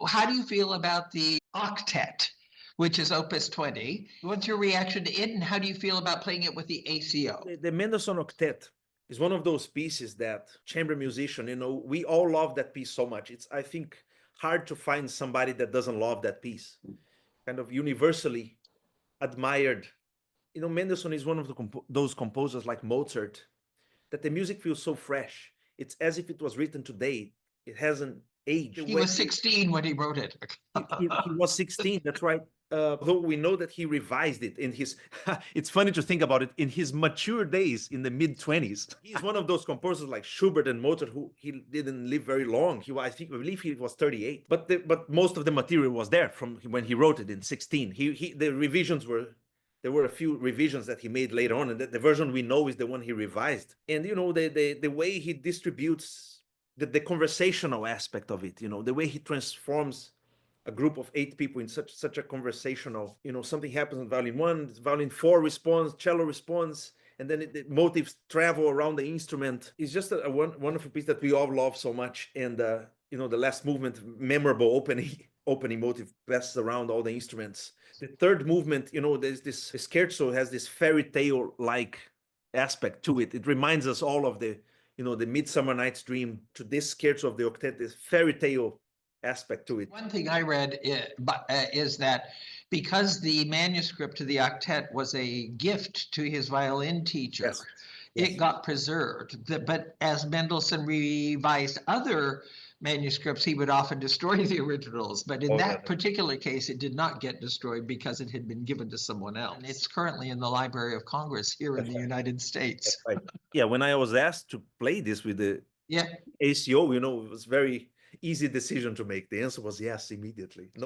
how do you feel about the octet, which is Opus 20? What's your reaction to it, and how do you feel about playing it with the ACO? The Mendelssohn Octet is one of those pieces that chamber musician, we all love that piece so much. It's, I think, hard to find somebody that doesn't love that piece. Kind of universally admired. Mendelssohn is one of those composers like Mozart that the music feels so fresh. It's as if it was written today. It hasn't aged. He was 16 when he wrote it. He was 16, that's right. Though we know that he revised it in his, it's funny to think about it, in his mature days in the mid-20s. He's one of those composers like Schubert and Mozart who he didn't live very long. I believe he was 38, but most of the material was there from when he wrote it in 16. The revisions there were a few revisions that he made later on, and the version we know is the one he revised. And the way he distributes the conversational aspect of it, the way he transforms a group of 8 people in such a conversational, something happens in violin 1, violin 4 responds, cello responds, and then the motives travel around the instrument. It's just a wonderful piece that we all love so much. And the last movement, memorable opening motive passes around all the instruments. The third movement, there's this scherzo has this fairy tale like aspect to it. It reminds us all of the Midsummer Night's Dream, to this scherzo of the octet, this fairy tale aspect to it. One thing I read is that because the manuscript to the octet was a gift to his violin teacher, Yes. it got preserved. But as Mendelssohn revised other manuscripts, he would often destroy the originals. But in that particular case, it did not get destroyed because it had been given to someone else. And it's currently in the Library of Congress here in the United States. Right. Yeah, when I was asked to play this with the ACO, it was very easy decision to make. The answer was yes immediately.